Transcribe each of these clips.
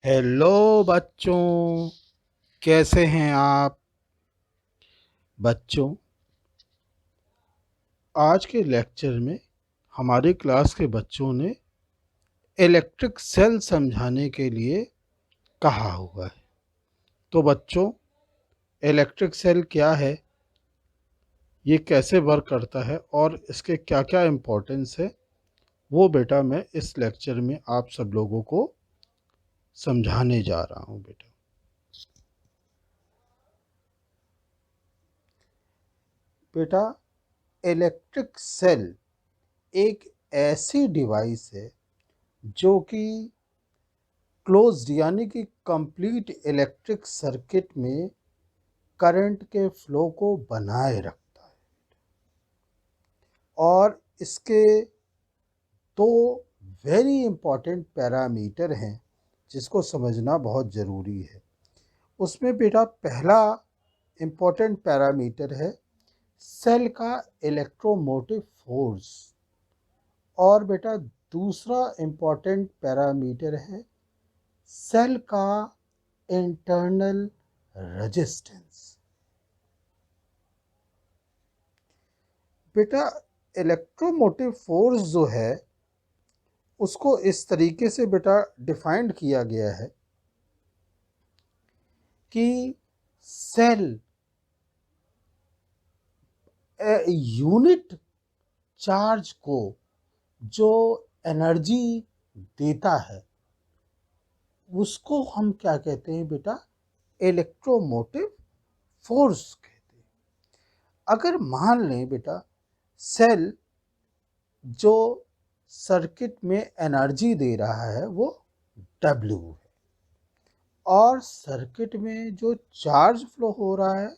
Hello बच्चों, कैसे हैं आप? बच्चों, आज के लेक्चर में हमारी क्लास के बच्चों ने इलेक्ट्रिक सेल समझाने के लिए कहा हुआ है। तो बच्चों, इलेक्ट्रिक सेल क्या है, ये कैसे वर्क करता है और इसके क्या क्या इम्पोर्टेंस है, वो बेटा मैं इस लेक्चर में आप सब लोगों को समझाने जा रहा हूँ। बेटा, इलेक्ट्रिक सेल एक ऐसी डिवाइस है जो कि क्लोज्ड यानी कि कंप्लीट इलेक्ट्रिक सर्किट में करंट के फ्लो को बनाए रखता है। और इसके दो वेरी इंपॉर्टेंट पैरामीटर हैं जिसको समझना बहुत ज़रूरी है। उसमें बेटा पहला इम्पॉर्टेंट पैरामीटर है सेल का इलेक्ट्रोमोटिव फोर्स, और बेटा दूसरा इम्पॉर्टेंट पैरामीटर है सेल का इंटरनल रेजिस्टेंस। बेटा, इलेक्ट्रोमोटिव फोर्स जो है उसको इस तरीके से बेटा डिफाइंड किया गया है कि सेल यूनिट चार्ज को जो एनर्जी देता है उसको हम क्या कहते हैं बेटा? इलेक्ट्रोमोटिव फोर्स कहते हैं। अगर मान लें बेटा सेल जो सर्किट में एनर्जी दे रहा है वो W है, और सर्किट में जो चार्ज फ्लो हो रहा है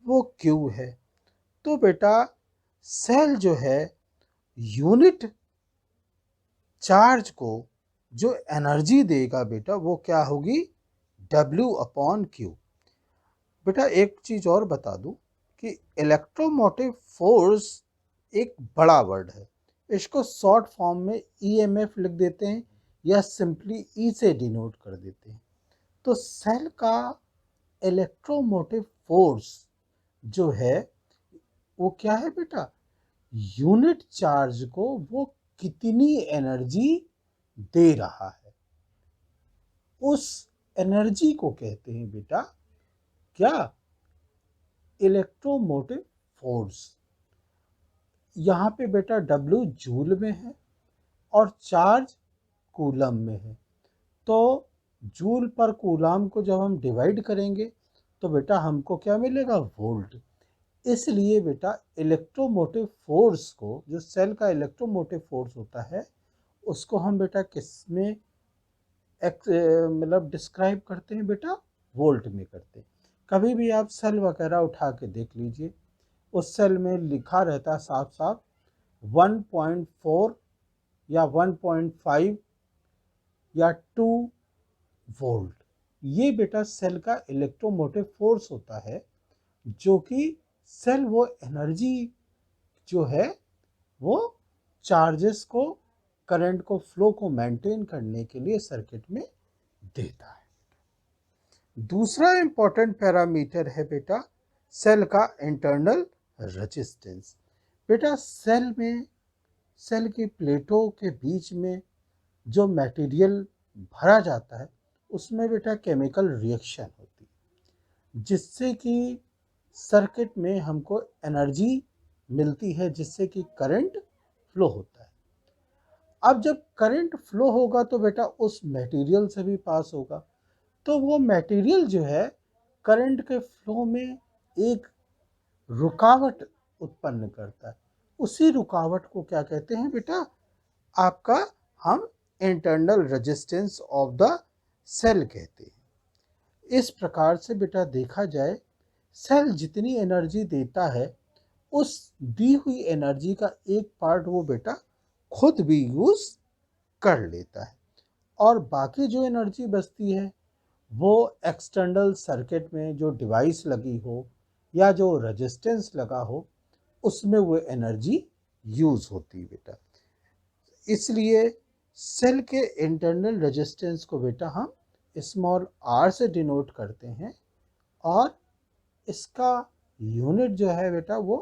वो Q है, तो बेटा सेल जो है यूनिट चार्ज को जो एनर्जी देगा बेटा वो क्या होगी? W/Q। बेटा एक चीज़ और बता दूं कि इलेक्ट्रोमोटिव फोर्स एक बड़ा वर्ड है। इसको शॉर्ट फॉर्म में EMF लिख देते हैं या सिंपली E से डिनोट कर देते हैं। तो सेल का इलेक्ट्रोमोटिव फोर्स जो है वो क्या है बेटा? यूनिट चार्ज को वो कितनी एनर्जी दे रहा है, उस एनर्जी को कहते हैं बेटा क्या? Electromotive force. यहाँ पे बेटा W जूल में है और चार्ज कूलम में है, तो जूल पर कूलम को जब हम डिवाइड करेंगे तो बेटा हमको क्या मिलेगा? वोल्ट। इसलिए बेटा इलेक्ट्रोमोटिव फोर्स को, जो सेल का इलेक्ट्रोमोटिव फोर्स होता है, उसको हम बेटा किस में मतलब डिस्क्राइब करते हैं बेटा? वोल्ट में करते हैं। कभी भी आप सेल वगैरह उठा के देख लीजिए, उस सेल में लिखा रहता है साफ साफ 1.4 या 1.5 या 2 वोल्ट। ये बेटा सेल का इलेक्ट्रोमोटिव फोर्स होता है, जो कि सेल वो एनर्जी जो है वो चार्जेस को, करंट को, फ्लो को मेंटेन करने के लिए सर्किट में देता है। दूसरा इंपॉर्टेंट पैरामीटर है बेटा सेल का इंटरनल रेजिस्टेंस। बेटा सेल की प्लेटों के बीच में जो मटेरियल भरा जाता है उसमें बेटा केमिकल रिएक्शन होती है, जिससे कि सर्किट में हमको एनर्जी मिलती है, जिससे कि करंट फ्लो होता है। अब जब करंट फ्लो होगा तो बेटा उस मटेरियल से भी पास होगा, तो वो मटेरियल जो है करंट के फ्लो में एक रुकावट उत्पन्न करता है। उसी रुकावट को क्या कहते हैं बेटा? आपका हम internal resistance of the cell कहते हैं। इस प्रकार से बेटा देखा जाए, सेल जितनी एनर्जी देता है उस दी हुई एनर्जी का एक पार्ट वो बेटा खुद भी यूज कर लेता है, और बाकी जो एनर्जी बचती है वो एक्सटर्नल सर्किट में जो डिवाइस लगी हो या जो रेजिस्टेंस लगा हो उसमें वो एनर्जी यूज होती है बेटा। इसलिए सेल के इंटरनल रेजिस्टेंस को बेटा हम स्मॉल आर से डिनोट करते हैं और इसका यूनिट जो है बेटा वो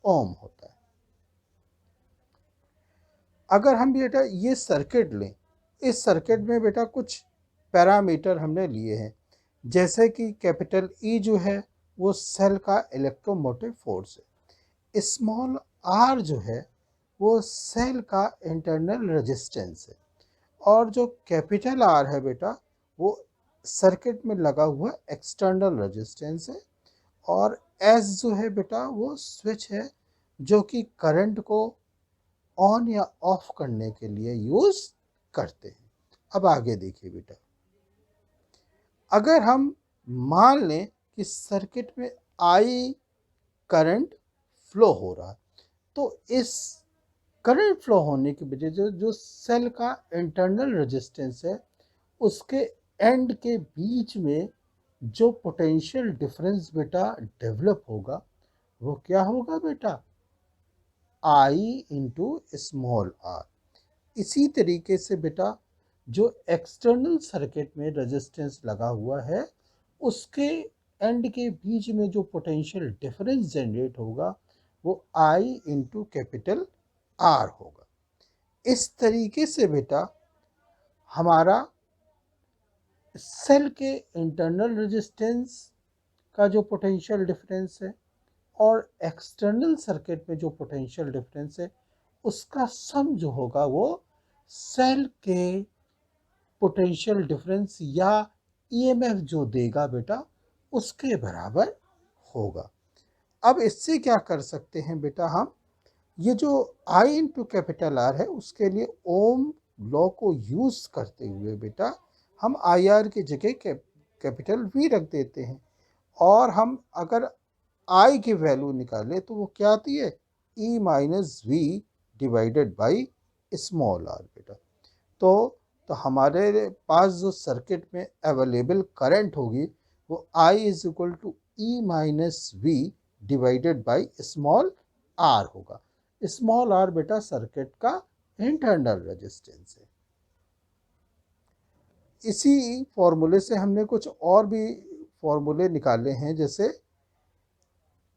ओम होता है। अगर हम बेटा ये सर्किट लें, इस सर्किट में बेटा कुछ पैरामीटर हमने लिए हैं, जैसे कि कैपिटल ई जो है वो सेल का इलेक्ट्रोमोटिव फोर्स है, स्मॉल आर जो है वो सेल का इंटरनल रेजिस्टेंस है, और जो कैपिटल आर है बेटा वो सर्किट में लगा हुआ एक्सटर्नल रेजिस्टेंस है, और एस जो है बेटा वो स्विच है जो कि करंट को ऑन या ऑफ करने के लिए यूज करते हैं। अब आगे देखिए बेटा, अगर हम मान लें कि सर्किट में आई करंट फ्लो हो रहा है, तो इस करंट फ्लो होने की वजह से जो सेल का इंटरनल रेजिस्टेंस है उसके एंड के बीच में जो पोटेंशियल डिफरेंस बेटा डेवलप होगा वो क्या होगा बेटा, आई इंटू स्मॉल आर। इसी तरीके से बेटा जो एक्सटर्नल सर्किट में रेजिस्टेंस लगा हुआ है उसके एंड के बीच में जो पोटेंशियल डिफरेंस जनरेट होगा वो आई इंटू कैपिटल आर होगा। इस तरीके से बेटा हमारा सेल के इंटरनल रेजिस्टेंस का जो पोटेंशियल डिफरेंस है और एक्सटर्नल सर्किट में जो पोटेंशियल डिफरेंस है उसका सम जो होगा वो सेल के पोटेंशियल डिफरेंस या ईएमएफ जो देगा बेटा उसके बराबर होगा। अब इससे क्या कर सकते हैं बेटा, हम ये जो आई इंटू कैपिटल आर है उसके लिए ओम लॉ को यूज करते हुए बेटा हम आई आर की जगह कैपिटल वी रख देते हैं, और हम अगर आई की वैल्यू निकालें तो वो क्या आती है, e minus v divided by small r बेटा। तो हमारे पास जो सर्किट में अवेलेबल करंट होगी वो I is equal to E minus v divided by small r होगा। स्मॉल आर बेटा सर्किट का इंटरनल रेजिस्टेंस है। इसी फॉर्मूले से हमने कुछ और भी फॉर्मूले निकाले हैं, जैसे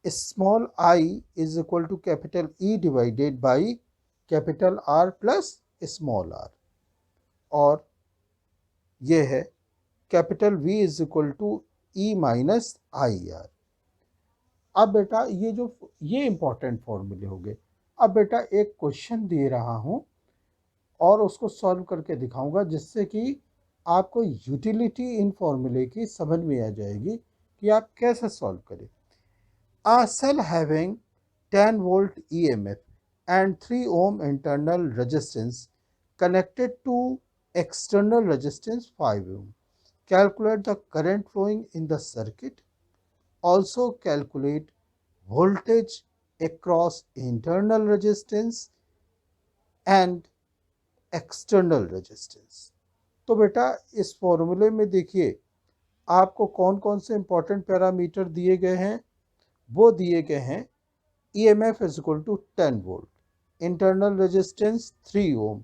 small I is equal to capital E divided by capital R plus small r, और ये है capital V is equal to E minus I R. अब बेटा ये इंपॉर्टेंट फॉर्मूले हो गए। अब बेटा एक क्वेश्चन दे रहा हूँ और उसको सॉल्व करके दिखाऊंगा, जिससे कि आपको यूटिलिटी इन फॉर्मूले की समझ में आ जाएगी कि आप कैसे सॉल्व करें। A cell having 10 volt EMF and 3 ohm internal resistance connected to external resistance 5 ohm. Calculate the current flowing in the circuit. Also calculate voltage across internal resistance and external resistance. तो बेटा इस फॉर्मूले में देखिए आपको कौन कौन से इंपॉर्टेंट पैरामीटर दिए गए हैं। वो दिए गए हैं EMF is equal to 10 volt, internal resistance 3 ohm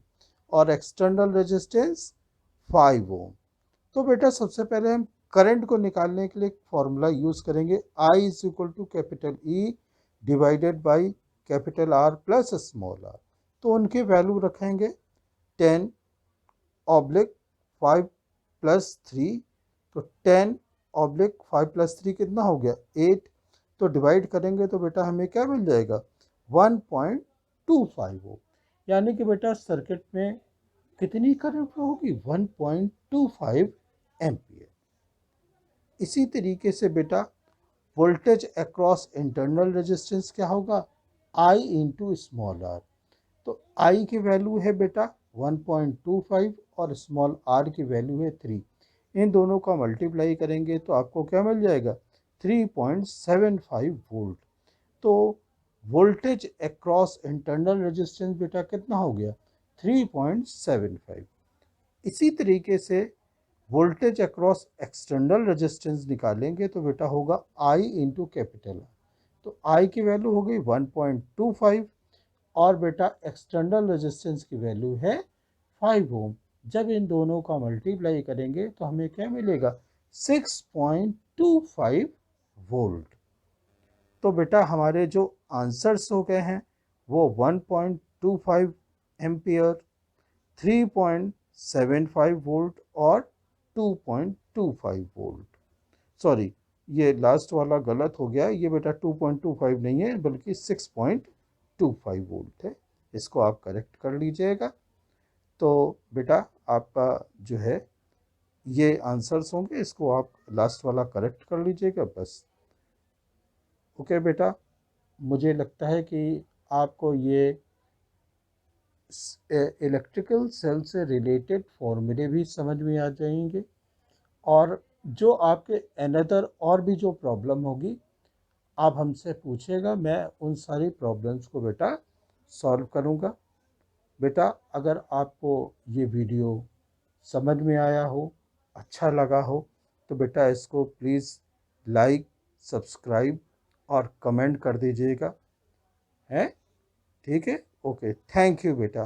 और एक्सटर्नल रेजिस्टेंस 5 ओम। तो बेटा सबसे पहले हम करंट को निकालने के लिए फॉर्मूला यूज करेंगे, I is equal to capital E divided by capital R plus small r। तो उनकी वैल्यू रखेंगे 10 ऑब्लिक 5 प्लस 3, तो 10 ऑब्लिक 5 प्लस 3 कितना हो गया 8, तो डिवाइड करेंगे तो बेटा हमें क्या मिल जाएगा 1.25 हो, यानी कि बेटा सर्किट में कितनी करंट फ्लो होगी 1.25 एम्पियर। इसी तरीके से बेटा वोल्टेज अक्रॉस इंटरनल रेजिस्टेंस क्या होगा I इंटू स्मॉल आर। तो I की वैल्यू है बेटा 1.25 और स्मॉल r की वैल्यू है 3। इन दोनों का मल्टीप्लाई करेंगे तो आपको क्या मिल जाएगा 3.75 वोल्ट। तो वोल्टेज अक्रॉस इंटरनल रेजिस्टेंस बेटा कितना हो गया 3.75। इसी तरीके से वोल्टेज अक्रॉस एक्सटर्नल रेजिस्टेंस निकालेंगे तो बेटा होगा I इंटू कैपिटल आर। तो I की वैल्यू हो गई 1.25 और बेटा एक्सटर्नल रेजिस्टेंस की वैल्यू है 5 ओम, जब इन दोनों का मल्टीप्लाई करेंगे तो हमें क्या मिलेगा, 6.25 वोल्ट। तो बेटा हमारे जो आंसर्स हो गए हैं वो 1.25 एम्पियर, 3.75 वोल्ट और 2.25 वोल्ट। सॉरी, ये लास्ट वाला गलत हो गया, ये बेटा 2.25 नहीं है बल्कि 6.25 वोल्ट है। इसको आप करेक्ट कर लीजिएगा। तो बेटा आपका जो है ये आंसर्स होंगे, इसको आप लास्ट वाला करेक्ट कर लीजिएगा बस। ओके बेटा, मुझे लगता है कि आपको ये इलेक्ट्रिकल सेल से रिलेटेड फॉर्मूले भी समझ में आ जाएंगे, और जो आपके अनदर और भी जो प्रॉब्लम होगी आप हमसे पूछेगा, मैं उन सारी प्रॉब्लम्स को बेटा सॉल्व करूँगा। बेटा अगर आपको ये वीडियो समझ में आया हो, अच्छा लगा हो, तो बेटा इसको प्लीज़ लाइक, सब्सक्राइब और कमेंट कर दीजिएगा, है ठीक है। ओके, थैंक यू बेटा।